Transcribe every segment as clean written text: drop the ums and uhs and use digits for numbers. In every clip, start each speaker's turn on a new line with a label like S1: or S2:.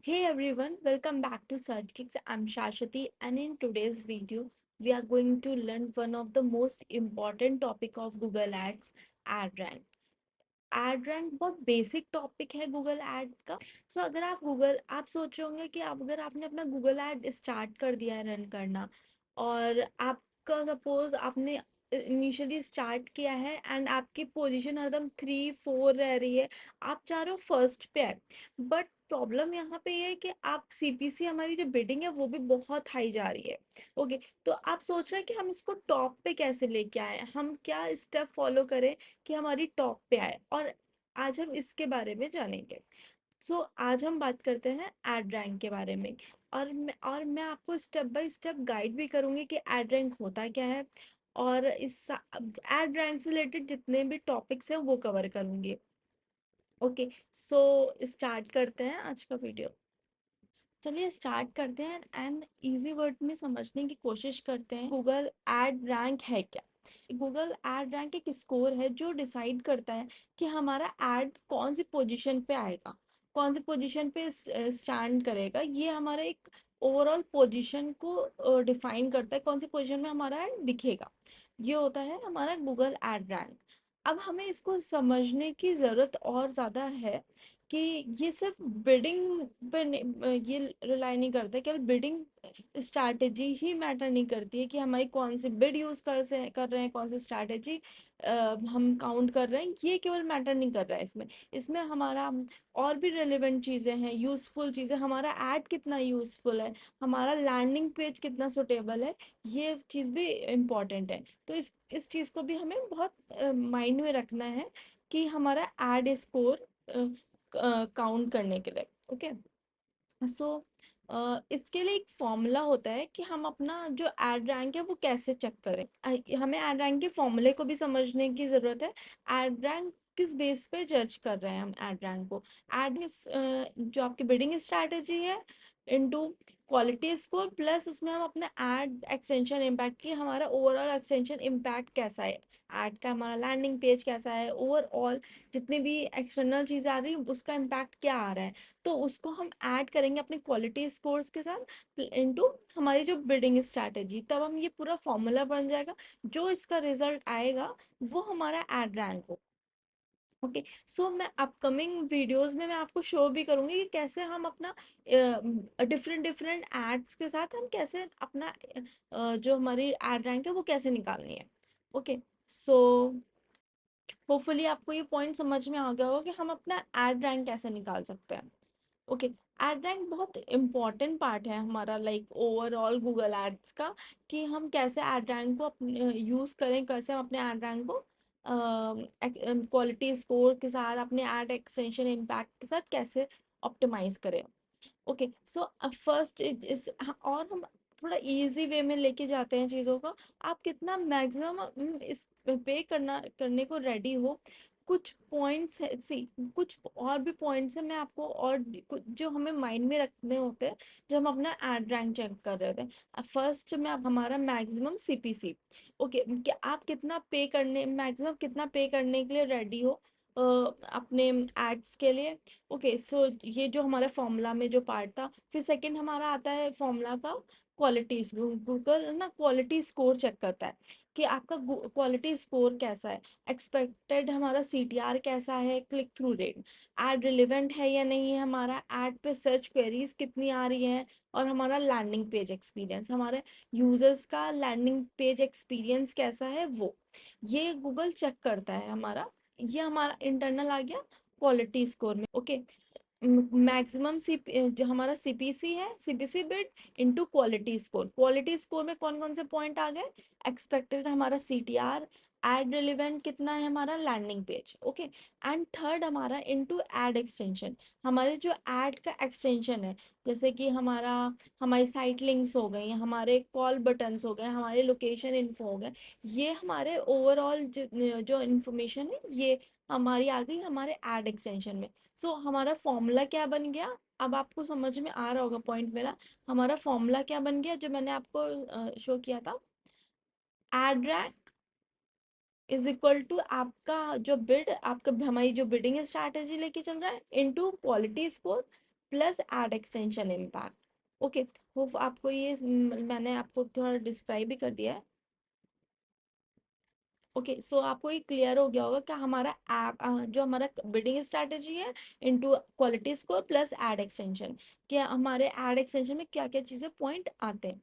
S1: Hey everyone, welcome back to Search Kicks. I'm Shashwati, and in today's video, we are going to learn one of the most important topic of Google Ads, ad rank. Ad rank बहुत basic topic है Google add का। अगर आप सोच रहे होंगे कि अगर आपने अपना गूगल ऐड स्टार्ट कर दिया है रन करना, और आपका सपोज आपने इनिशियली स्टार्ट किया है एंड आपकी पोजीशन हरदम 3 4 रह रही है, आप चाह रहे हो फर्स्ट पे आए, बट प्रॉब्लम यहाँ पे ये है कि आप सीपीसी हमारी जो बिडिंग है वो भी बहुत हाई जा रही है। ओके, तो आप सोच रहे हैं कि हम इसको टॉप पे कैसे लेके आए, हम क्या स्टेप फॉलो करें कि हमारी टॉप पे आए, और आज हम इसके बारे में जानेंगे। आज हम बात करते हैं एड रैंक के बारे में, और मैं आपको स्टेप बाय स्टेप गाइड भी करूंगी कि एड रैंक होता क्या है, और इस एड रैंक से रिलेटेड जितने भी टॉपिक्स हैं वो कवर करूंगी। ओके, स्टार्ट करते हैं आज का वीडियो। चलिए स्टार्ट करते हैं एंड इजी वर्ड में समझने की कोशिश करते हैं गूगल एड रैंक है क्या। गूगल एड रैंक एक स्कोर है जो डिसाइड करता है कि हमारा एड कौन सी पोजीशन पे आएगा, कौन सी पोजीशन पे स्टैंड करेगा। ये हमारा एक ओवरऑल पोजीशन को डिफाइन करता है, कौन सी पोजीशन में हमारा एड दिखेगा। ये होता है हमारा गूगल एड रैंक। अब हमें इसको समझने की ज़रूरत और ज़्यादा है कि ये सिर्फ बिडिंग पे ये रिलाई नहीं करता, केवल बिडिंग स्ट्रैटेजी ही मैटर नहीं करती है कि हमारी कौन सी बिड यूज़ कर रहे हैं, कौन सी स्ट्रैटेजी हम काउंट कर रहे हैं, ये केवल मैटर नहीं कर रहा है। इसमें इसमें हमारा और भी रेलिवेंट चीज़ें हैं, यूज़फुल चीज़ें, हमारा ऐड कितना यूज़फुल है, हमारा लैंडिंग पेज कितना सुटेबल है, ये चीज़ भी इम्पॉर्टेंट है। तो इस चीज़ को भी हमें बहुत माइंड में रखना है कि हमारा एड स्कोर काउंट करने के लिए। ओके, सो इसके लिए एक फॉर्मूला होता है कि हम अपना जो एड रैंक है वो कैसे चेक करें। हमें एड रैंक के फॉर्मूले को भी समझने की ज़रूरत है। एड रैंक किस बेस पे जज कर रहे हैं हम एड रैंक को। एड जो आपकी बिडिंग स्ट्रैटेजी है इनटू क्वालिटी स्कोर, प्लस उसमें हम अपना एड एक्सटेंशन इम्पैक्ट की हमारा ओवरऑल एक्सटेंशन इम्पैक्ट कैसा है, एड का हमारा लैंडिंग पेज कैसा है, ओवरऑल जितनी भी एक्सटर्नल चीज़ें आ रही हैं उसका इम्पैक्ट क्या आ रहा है। तो उसको हम ऐड करेंगे अपने क्वालिटी स्कोर्स के साथ इनटू हमारी जो बिडिंग स्ट्रैटेजी, तब हम ये पूरा फॉर्मूला बन जाएगा। जो इसका रिजल्ट आएगा वो हमारा एड रैंक हो। ओके, मैं अपकमिंग वीडियोस में मैं आपको शो भी करूंगी कि कैसे हम अपना डिफरेंट डिफरेंट एड्स के साथ हम कैसे अपना जो हमारी एड रैंक है वो कैसे निकालनी है। ओके, सो होपफुली आपको ये पॉइंट समझ में आ गया होगा कि हम अपना एड रैंक कैसे निकाल सकते हैं। ओके, एड रैंक बहुत इम्पॉर्टेंट पार्ट है हमारा लाइक ओवरऑल गूगल एड्स का, कि हम कैसे एड रैंक को अपने यूज़ करें, कैसे हम अपने एड रैंक को क्वालिटी स्कोर के साथ अपने एड एक्सटेंशन इम्पैक्ट के साथ कैसे ऑप्टिमाइज करें। ओके, फर्स्ट इस और हम थोड़ा इजी वे में लेके जाते हैं चीज़ों को। आप कितना मैक्सिमम इस पे करने को रेडी हो। कुछ पॉइंट्स है, सी कुछ और भी पॉइंट्स है, मैं आपको और जो हमें माइंड में रखने होते हैं जब हम अपना एड रैंक चेक कर रहे होते हैं। फर्स्ट में आप हमारा मैक्सिमम सीपीसी। ओके, कि आप कितना पे करने मैक्सिमम कितना पे करने के लिए रेडी हो अपने एड्स के लिए। ओके, ये जो हमारा फॉर्मूला में जो पार्ट था, फिर सेकंड हमारा आता है फॉर्मूला का क्वालिटी। गूगल ना क्वालिटी स्कोर चेक करता है कि आपका क्वालिटी स्कोर कैसा है, एक्सपेक्टेड हमारा सीटीआर कैसा है, click through rate, ad relevant है या नहीं है, हमारा एड पे सर्च क्वेरीज कितनी आ रही हैं, और हमारा लैंडिंग पेज एक्सपीरियंस, हमारे यूजर्स का लैंडिंग पेज एक्सपीरियंस कैसा है, वो ये गूगल चेक करता है हमारा। ये हमारा इंटरनल आ गया क्वालिटी स्कोर में। ओके, मैक्सिमम सी जो हमारा सीपीसी है, CPC bit into quality score. Quality score में कौन कौन से पॉइंट आ गए, एक्सपेक्टेड हमारा सीटीआर, एड रिलेवेंट कितना है, हमारा landing page. Okay, and third हमारा इनटू एड एक्सटेंशन, हमारे जो एड का एक्सटेंशन है, जैसे कि हमारी साइट लिंक्स हो गई, हमारे कॉल बटन्स हो गए, हमारे लोकेशन इन्फो हो गए, ये हमारे ओवरऑल जो इन्फॉर्मेशन है ये हमारी आ गई हमारे एड एक्सटेंशन में। हमारा फॉर्मूला क्या बन गया, अब आपको समझ में आ रहा होगा पॉइंट मेरा। हमारा फॉर्मूला क्या बन गया जो मैंने आपको शो किया था, ad rank is equal to आपका जो बिड, आपका हमारी जो बिडिंग स्ट्रैटेजी लेके चल रहा है, into quality score plus ad extension impact. Okay, वो आपको ये मैंने आपको थोड़ा डिस्क्राइब भी कर दिया है। ओके, सो आपको ये क्लियर हो गया होगा कि हमारा ऐप जो हमारा बिडिंग स्ट्रैटेजी है into quality score plus ad extension, कि हमारे एड एक्सटेंशन में क्या क्या चीज़ें पॉइंट आते हैं।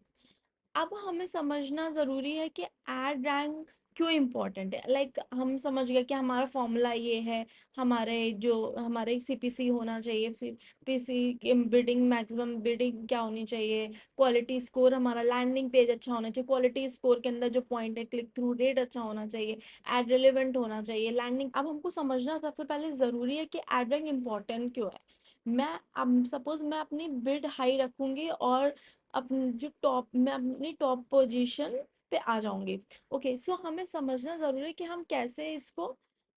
S1: अब हमें समझना ज़रूरी है कि एड रैंक क्यों इम्पोर्टेंट है। लाइक हम समझ गए कि हमारा फॉर्मूला ये है, हमारे जो हमारे सीपीसी होना चाहिए, सीपीसी की बिडिंग मैक्सिमम बिडिंग क्या होनी चाहिए, क्वालिटी स्कोर हमारा लैंडिंग पेज अच्छा होना चाहिए, क्वालिटी स्कोर के अंदर जो पॉइंट है क्लिक थ्रू रेट अच्छा होना चाहिए, एड रिलेवेंट होना चाहिए, लैंडिंग। अब हमको समझना सबसे पहले ज़रूरी है कि एड रैंक इम्पोर्टेंट क्यों है। मैं अब सपोज मैं अपनी बिड हाई रखूंगी और अपनी जो टॉप मैं अपनी टॉप पोजीशन पे आ जाऊंगी। ओके, सो हमें समझना जरूरी है कि हम कैसे इसको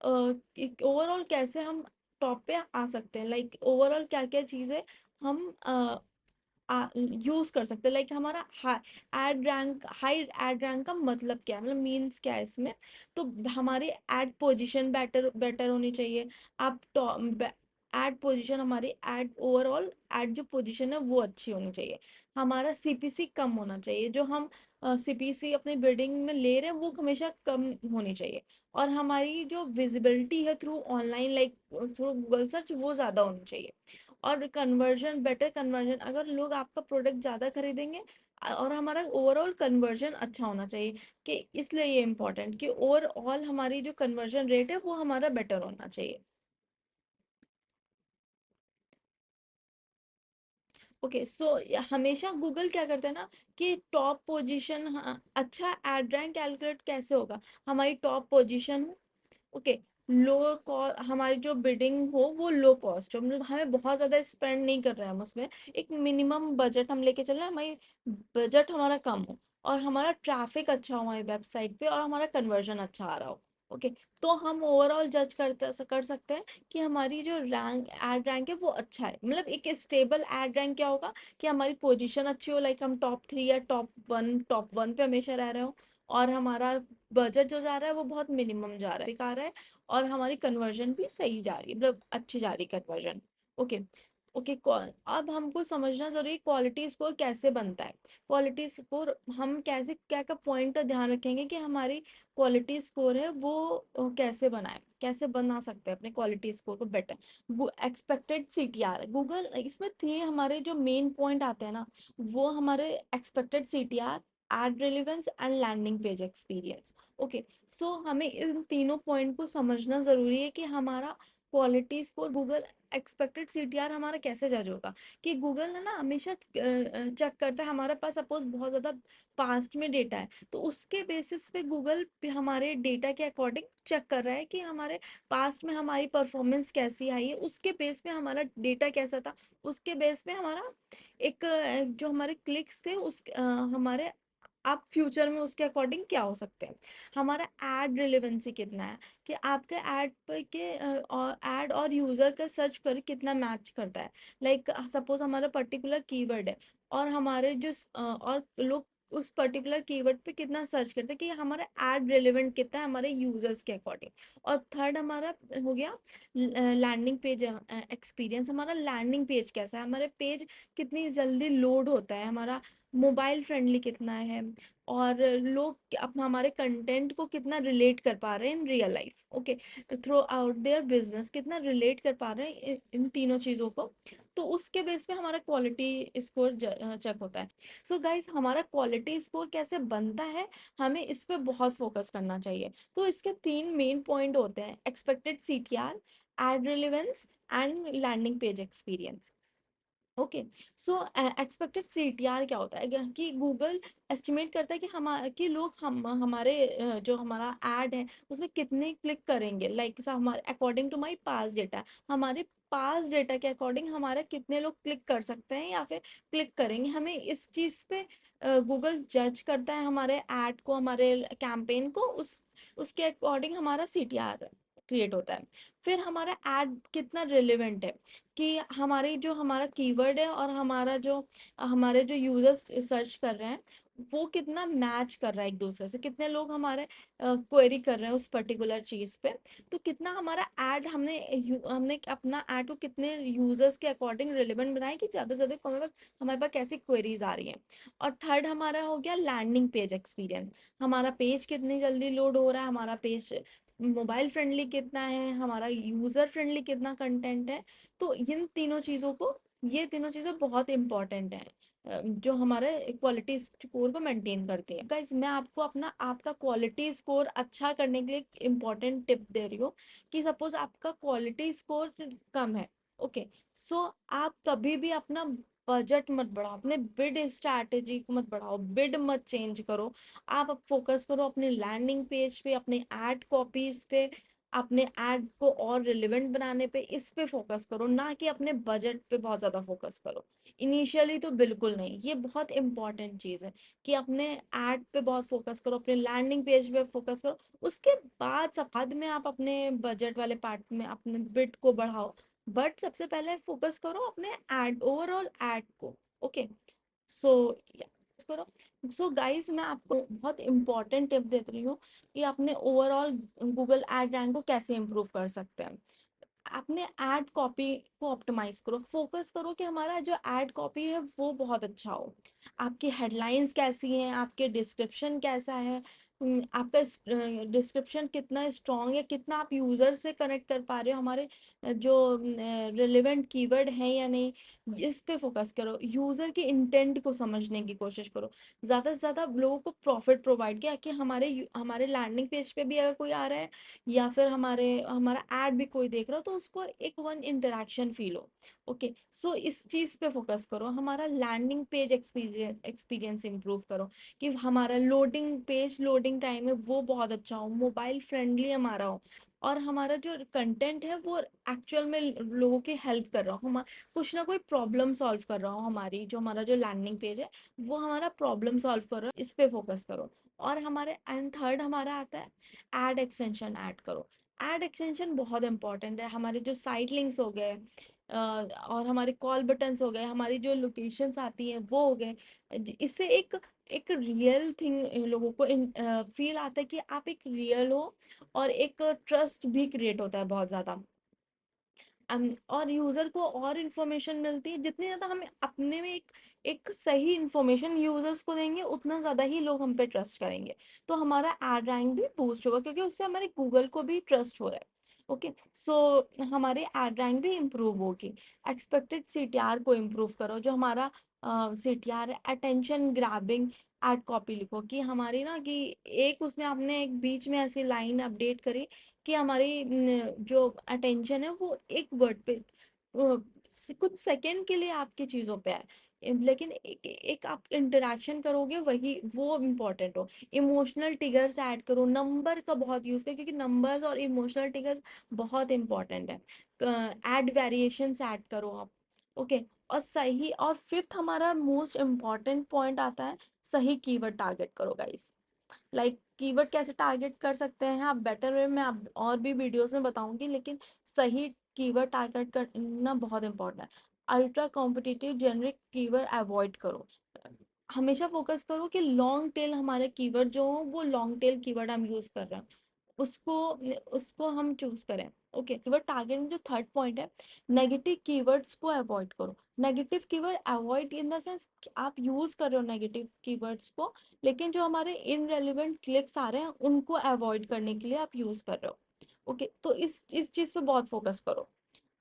S1: ओवरऑल कैसे हम टॉप पे आ सकते हैं। लाइक ओवरऑल क्या क्या चीजें हम यूज कर सकते हैं। लाइक हमारा ad rank high ad rank का मतलब क्या है, मतलब मीन्स क्या है इसमें। तो हमारी एड पोजीशन बेटर बेटर होनी चाहिए। आप एड पोजीशन हमारी एड ओवरऑल एड जो पोजीशन है वो अच्छी होनी चाहिए। हमारा सीपीसी कम होना चाहिए, जो हम सीपीसी अपने बिल्डिंग में ले रहे हैं वो हमेशा कम होनी चाहिए। और हमारी जो विजिबिलिटी है through online like through Google search वो ज़्यादा होनी चाहिए। और कन्वर्जन बेटर कन्वर्जन, अगर लोग आपका प्रोडक्ट ज़्यादा खरीदेंगे और हमारा ओवरऑल कन्वर्जन अच्छा होना चाहिए। कि इसलिए ये इम्पोर्टेंट कि ओवरऑल हमारी जो कन्वर्जन रेट है वो हमारा बेटर होना चाहिए। ओके, सो हमेशा गूगल क्या करता है ना कि टॉप पोजीशन, अच्छा एड रैंक कैलकुलेट कैसे होगा। हमारी top position, okay, low cost, हमारी जो बिडिंग हो वो लो कॉस्ट हो, मतलब हमें बहुत ज़्यादा स्पेंड नहीं कर रहे हैं हम उसमें। एक मिनिमम बजट हम लेके चल रहे हैं, हमारी बजट हमारा कम हो और हमारा ट्रैफिक अच्छा हो हमारी वेबसाइट पे और हमारा कन्वर्जन अच्छा आ रहा हो। ओके, तो हम ओवरऑल जज कर सकते हैं कि हमारी जो रैंक एड रैंक है वो अच्छा है। मतलब एक स्टेबल एड रैंक क्या होगा कि हमारी पोजीशन अच्छी हो, लाइक हम टॉप 3 या टॉप 1 पे हमेशा रह रहे हो, और हमारा बजट जो जा रहा है वो बहुत मिनिमम जा रहा है, आ रहा है, और हमारी कन्वर्जन भी सही जा रही है, मतलब अच्छी जा रही है कन्वर्जन। ओके, ओके, अब हमको समझना जरूरी है क्वालिटी स्कोर कैसे बनता है। क्वालिटी स्कोर हम कैसे क्या क्या पॉइंट का ध्यान रखेंगे कि हमारी क्वालिटी स्कोर है वो कैसे बनाए, कैसे बना सकते हैं अपने क्वालिटी स्कोर को बेटर। वो एक्सपेक्टेड सीटीआर गूगल इसमें थी, हमारे जो मेन पॉइंट आते हैं ना वो हमारे expected CTR, ad relevance and landing page experience. Okay, so हमें इन तीनों पॉइंट को समझना ज़रूरी है कि हमारा quality score Google expected CTR हमारा कैसे जज होगा। कि गूगल है ना हमेशा चेक करता है, हमारे पास सपोज बहुत ज़्यादा पास्ट में डेटा है तो उसके बेसिस पे गूगल हमारे डेटा के अकॉर्डिंग चेक कर रहा है कि हमारे पास्ट में हमारी परफॉर्मेंस कैसी आई है, उसके बेस पे हमारा डेटा कैसा था, उसके बेस पे हमारा एक जो हमारे क्लिक्स थे उस हमारे आप फ्यूचर में उसके अकॉर्डिंग क्या हो सकते हैं। हमारा एड रिलेवेंसी कितना है, कि आपके ऐड पे के और ऐड और यूज़र का सर्च कर कितना मैच करता है। लाइक सपोज हमारा पर्टिकुलर कीवर्ड है और हमारे जो और लोग उस पर्टिकुलर कीवर्ड पे कितना सर्च करते हैं, कि हमारा एड रिलेवेंट कितना है हमारे यूजर्स के अकॉर्डिंग। और थर्ड हमारा हो गया लैंडिंग पेज एक्सपीरियंस, हमारा लैंडिंग पेज कैसा है, हमारे पेज कितनी जल्दी लोड होता है, हमारा मोबाइल फ्रेंडली कितना है, और लोग अपना हमारे कंटेंट को कितना रिलेट कर पा रहे हैं in real life. Okay, through out their business कितना रिलेट कर पा रहे हैं इन तीनों चीज़ों को। तो उसके बेस पे हमारा क्वालिटी स्कोर चेक होता है। सो गाइस, हमारा क्वालिटी स्कोर कैसे बनता है, हमें इस पे बहुत फोकस करना चाहिए। तो इसके 3 मेन पॉइंट होते हैं: expected CTR, ad relevance and landing page experience. Okay, so expected CTR क्या होता है, कि गूगल एस्टिमेट करता है कि कि लोग हमारे जो हमारा ऐड है उसमें कितने क्लिक करेंगे। लाइक हमारे according to my pass data, हमारे पास डेटा के अकॉर्डिंग हमारे कितने लोग क्लिक कर सकते हैं या फिर क्लिक करेंगे, हमें इस चीज़ पे गूगल जज करता है हमारे ऐड को, हमारे कैंपेन को, उसके अकॉर्डिंग हमारा सीटीआर क्रिएट होता है। फिर हमारा ऐड कितना रिलेवेंट है, कि हमारी जो हमारा कीवर्ड है और हमारे जो यूजर्स सर्च कर रहे हैं वो कितना मैच कर रहा है एक दूसरे से, कितने लोग हमारे क्वेरी कर रहे हैं उस पर्टिकुलर चीज पे। तो कितना हमारा ऐड हमने अपना ऐड को कितने यूजर्स के अकॉर्डिंग रिलेवेंट बनाया, कि ज्यादा से ज्यादा हमारे पास कैसी क्वेरीज आ रही हैं। और थर्ड हमारा हो गया लैंडिंग पेज एक्सपीरियंस, हमारा पेज कितनी जल्दी लोड हो रहा है, हमारा पेज मोबाइल फ्रेंडली कितना है, हमारा यूजर फ्रेंडली कितना कंटेंट है। तो ये तीनों चीजें बहुत इंपॉर्टेंट है, जो हमारे क्वालिटी स्कोर को मेंटेन करती है। गाइस मैं आपको अपना आपका क्वालिटी स्कोर अच्छा करने के लिए एक इम्पॉर्टेंट टिप दे रही हूँ, कि सपोज आपका क्वालिटी स्कोर कम है, ओके, सो आप कभी भी अपना बजट मत बढ़ाओ, अपने बिड स्ट्रैटेजी को मत बढ़ाओ, बिड मत चेंज करो। आप अब फोकस करो अपने लैंडिंग पेज पे, अपने एड कॉपीज पे, अपने ऐड को और रिलेवेंट बनाने पे, इस पे फोकस करो, ना कि अपने बजट पे बहुत ज्यादा फोकस करो। इनिशियली तो बिल्कुल नहीं, ये बहुत इंपॉर्टेंट चीज है कि अपने ऐड पे बहुत फोकस करो, अपने लैंडिंग पेज पे फोकस करो। उसके बाद में आप अपने बजट वाले पार्ट में अपने बिट को बढ़ाओ, बट सबसे पहले फोकस करो अपने ऐड, ओवरऑल ऐड को। ओके, सो करो। सो गाइस मैं आपको बहुत इंपॉर्टेंट टिप दे रही हूँ कि अपने ओवरऑल गूगल एड रैंक को कैसे इम्प्रूव कर सकते हैं। अपने एड कॉपी को ऑप्टिमाइज करो, फोकस करो कि हमारा जो एड कॉपी है वो बहुत अच्छा हो। आपकी हेडलाइंस कैसी हैं, आपके डिस्क्रिप्शन कैसा है, आपका डिस्क्रिप्शन कितना स्ट्रॉन्ग है, कितना आप यूजर से कनेक्ट कर पा रहे हो, हमारे जो रिलेवेंट कीवर्ड है या नहीं, इस पे फोकस करो। यूजर के इंटेंट को समझने की कोशिश करो, ज्यादा से ज्यादा लोगों को प्रॉफिट प्रोवाइड किया, कि हमारे लैंडिंग पेज पे भी अगर कोई आ रहा है या फिर हमारा ऐड भी कोई देख रहा हो, तो उसको एक वन इंटरेक्शन फील हो। ओके, सो इस चीज पे फोकस करो, हमारा लैंडिंग पेज एक्सपीरियंस इंप्रूव करो, कि हमारा लोडिंग टाइम है वो बहुत अच्छा हो, मोबाइल फ्रेंडली हमारा हो, और हमारा जो कंटेंट है वो एक्चुअल में लोगों की हेल्प कर रहा हो, हम कुछ ना कोई प्रॉब्लम सॉल्व कर रहा हो, हमारा जो लैंडिंग पेज है वो हमारा प्रॉब्लम सॉल्व कर रहा हो, इस पे फोकस करो। और हमारे एंड थर्ड हमारा आता है एड एक्सटेंशन ऐड करो। एड एक्सटेंशन बहुत इंपॉर्टेंट है, हमारे जो साइट लिंक्स हो गए, और हमारे कॉल बटन्स हो गए, हमारी जो लोकेशंस आती हैं वो हो गए, इससे एक एक रियल थिंग लोगों को फील आता है कि आप एक रियल हो, और एक ट्रस्ट भी क्रिएट होता है बहुत ज्यादा। और यूजर को और इन्फॉर्मेशन मिलती है, जितनी ज्यादा हमें अपने में एक सही इन्फॉर्मेशन यूजर्स को देंगे, उतना ज्यादा ही लोग हम पे ट्रस्ट करेंगे। तो हमारा एड रैंक भी बूस्ट होगा, क्योंकि उससे हमारे गूगल को भी ट्रस्ट हो रहा है। ओके, सो हमारे एड रैंक भी इम्प्रूव होगी। एक्सपेक्टेड सीटीआर को इम्प्रूव करो, जो हमारा सीटीआर है, अटेंशन ग्रैबिंग एड कॉपी लिखो, कि हमारी ना कि एक उसमें आपने एक बीच में ऐसी लाइन अपडेट करी कि हमारी जो अटेंशन है वो एक वर्ड पे कुछ सेकंड के लिए आपकी चीजों पे है, लेकिन एक आप इंटरेक्शन करोगे वही वो इम्पोर्टेंट हो। इमोशनल ट्रिगर्स ऐड करो, नंबर का बहुत यूज करो, क्योंकि नंबर्स और इमोशनल ट्रिगर्स बहुत इंपॉर्टेंट है। ऐड वेरिएशंस ऐड करो आप। ओके, और सही, और फिफ्थ हमारा मोस्ट इम्पॉर्टेंट पॉइंट आता है, सही कीवर्ड टारगेट करो गाइस। कीवर्ड कैसे टारगेट कर सकते हैं आप बेटर वे में, आप और भी वीडियोस में बताऊंगी, लेकिन सही कीवर्ड टारगेट करना बहुत इंपॉर्टेंट है। Ultra competitive generic keyword avoid करो, हमेशा फोकस करो कि लॉन्ग टेल हमारे कीवर्ड जो हो वो लॉन्ग टेल कीवर्ड हम यूज कर रहे हैं, उसको उसको हम चूज करें। ओके, कीवर्ड टारगेट में जो थर्ड पॉइंट है, नेगेटिव कीवर्ड्स को अवॉइड करो। Negative keyword avoid in the sense आप यूज कर रहे हो नेगेटिव कीवर्ड्स को, लेकिन जो हमारे इनरेलेवेंट क्लिक्स आ रहे हैं उनको अवॉइड करने के लिए आप यूज कर रहे हो। ओके, तो इस चीज पे बहुत फोकस करो।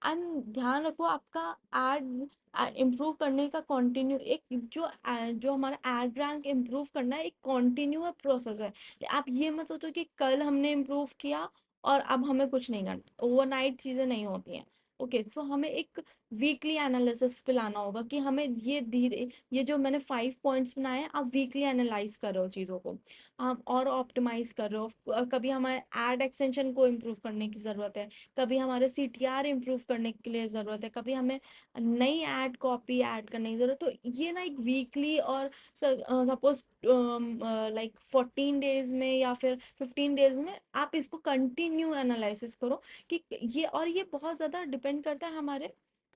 S1: एंड ध्यान रखो आपका एड इम्प्रूव करने का कंटिन्यू एक जो हमारा एड रैंक इम्प्रूव करना है, एक कॉन्टिन्यूअस प्रोसेस है। आप ये मत सोचो कि कल हमने इम्प्रूव किया और अब हमें कुछ नहीं करना, ओवरनाइट चीजें नहीं होती हैं। ओके, सो हमें एक वीकली एनालिसिस पे लाना होगा कि हमें ये जो मैंने 5 पॉइंट्स बनाए हैं, आप वीकली एनालाइज कर रहे हो चीज़ों को, आप और ऑप्टिमाइज कर रहे हो। कभी हमारे एड एक्सटेंशन को इम्प्रूव करने की ज़रूरत है, कभी हमारे CTR इम्प्रूव करने के लिए ज़रूरत है, कभी हमें नई एड कॉपी ऐड करने की ज़रूरत। तो ये ना एक वीकली और सपोज लाइक 14 डेज में या फिर 15 डेज में आप इसको कंटिन्यू एनालिसिस करो कि ये बहुत ज़्यादा डिपेंड करता है हमारे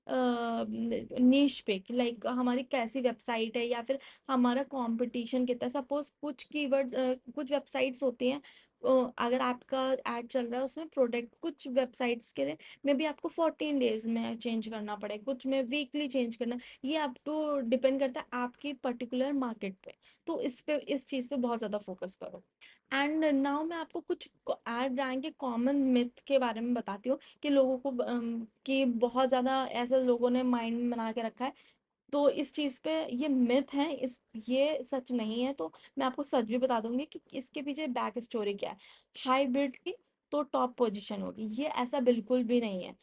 S1: नीश पे कि लाइक हमारी कैसी वेबसाइट है या फिर हमारा कंपटीशन कितना है। सपोज कुछ कीवर्ड कुछ वेबसाइट्स होती हैं, अगर आपका ऐड चल रहा है उसमें प्रोडक्ट, कुछ वेबसाइट्स के लिए मे बी आपको 14 डेज में चेंज करना पड़े, कुछ में वीकली चेंज करना। ये आप तो डिपेंड करता है आपकी पर्टिकुलर मार्केट पे। तो इस चीज़ पे बहुत ज़्यादा फोकस करो। एंड नाउ मैं आपको कुछ ऐड रैंक के कॉमन मिथ के बारे में बताती हूँ कि लोगों को कि बहुत ज़्यादा ऐसे लोगों ने माइंड में बना के रखा है। तो इस चीज़ पे ये मिथ है, ये सच नहीं है। तो मैं आपको सच भी बता दूंगी कि इसके पीछे बैक स्टोरी क्या है। हाइब्रिड की तो टॉप पोजीशन होगी, ये ऐसा बिल्कुल भी नहीं है।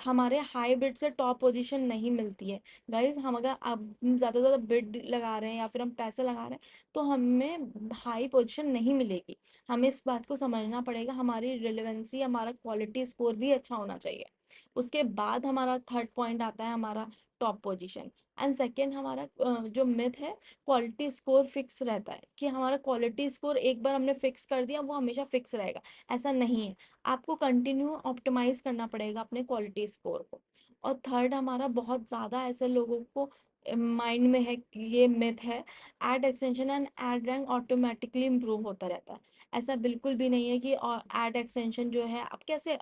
S1: हमारे हाइब्रिड से टॉप पोजीशन नहीं मिलती है गाइज। हम अगर अब ज़्यादा से ज़्यादा बिड लगा रहे हैं या फिर हम पैसे लगा रहे हैं तो हमें हाई पोजीशन नहीं मिलेगी। हमें इस बात को समझना पड़ेगा, हमारी रिलेवेंसी, हमारा क्वालिटी स्कोर भी अच्छा होना चाहिए। उसके बाद हमारा थर्ड पॉइंट आता है हमारा टॉप पोजीशन। एंड सेकेंड हमारा जो मिथ है, क्वालिटी स्कोर फिक्स रहता है कि हमारा क्वालिटी स्कोर एक बार हमने फिक्स कर दिया वो हमेशा फिक्स रहेगा, ऐसा नहीं है। आपको कंटिन्यू ऑप्टिमाइज करना पड़ेगा अपने क्वालिटी स्कोर को। और थर्ड हमारा बहुत ज़्यादा ऐसे लोगों को माइंड में है कि ये मिथ है, ad extension and ad rank automatically improve होता रहता है। ऐसा बिल्कुल भी नहीं है कि एड एक्सटेंशन जो है आप कैसे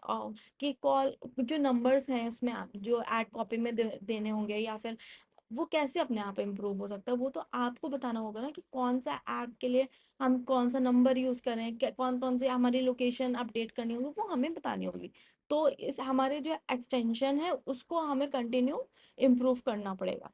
S1: कि कॉल जो नंबर्स हैं उसमें आप जो ऐड कॉपी में देने होंगे या फिर वो कैसे अपने आप इम्प्रूव हो सकता है। वो तो आपको बताना होगा ना कि कौन सा ऐड के लिए हम कौन सा नंबर यूज करें, कौन कौन से हमारी लोकेशन अपडेट करनी होगी वो हमें बतानी होगी। तो इस हमारे जो एक्सटेंशन है उसको हमें कंटिन्यू इम्प्रूव करना पड़ेगा।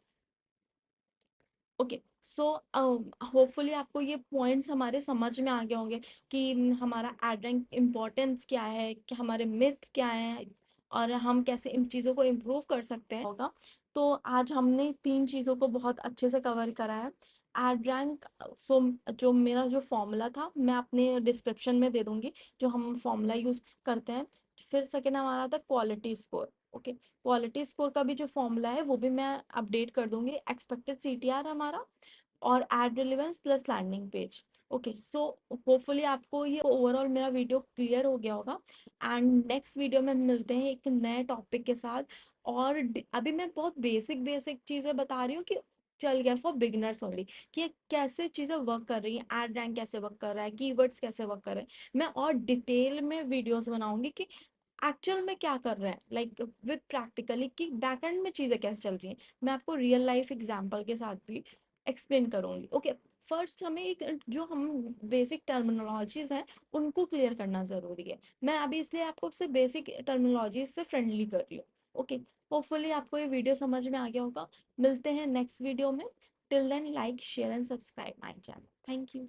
S1: ओके, सो होपफुली आपको ये पॉइंट्स हमारे समझ में आ गए होंगे कि हमारा एड रैंक इम्पोर्टेंस क्या है, कि हमारे मिथ क्या है और हम कैसे इन चीज़ों को इम्प्रूव कर सकते हैं होगा। तो आज हमने 3 चीज़ों को बहुत अच्छे से कवर करा है। एड रैंक, सो जो मेरा जो फॉर्मूला था मैं अपने डिस्क्रिप्शन में दे दूंगी, जो हम फॉर्मूला यूज़ करते हैं। फिर सेकेंड हमारा था quality score. Okay, quality score का भी जो फॉर्मूला है वो भी मैं अपडेट कर दूंगी। एक्सपेक्टेड CTR हमारा और ad relevance plus landing page. Okay, so hopefully आपको ये ओवरऑल मेरा वीडियो क्लियर हो गया होगा। एंड नेक्स्ट वीडियो में मिलते हैं एक नए टॉपिक के साथ। और अभी मैं बहुत बेसिक बेसिक चीज़ें बता रही हूँ कि चल गया फॉर बिगिनर्स ओनली, कि ये कैसे चीज़ें वर्क कर रही हैं, एड रैंक कैसे वर्क कर रहा है, कीवर्ड्स कैसे वर्क कर रहे हैं। मैं और डिटेल में वीडियोस बनाऊंगी कि एक्चुअल में क्या कर रहे हैं, लाइक विद प्रैक्टिकली कि बैकएंड में चीज़ें कैसे चल रही हैं। मैं आपको रियल लाइफ एग्जांपल के साथ भी एक्सप्लेन करूंगी। ओके, फर्स्ट हमें एक जो हम बेसिक टर्मिनोलॉजीज हैं उनको क्लियर करना ज़रूरी है। मैं अभी इसलिए आपको सिर्फ बेसिक टर्मिनोलॉजीज से फ्रेंडली कर रही हूँ। ओके, होपफुली आपको ये वीडियो समझ में आ गया होगा। मिलते हैं नेक्स्ट वीडियो में। Till then like share and subscribe my channel. Thank you.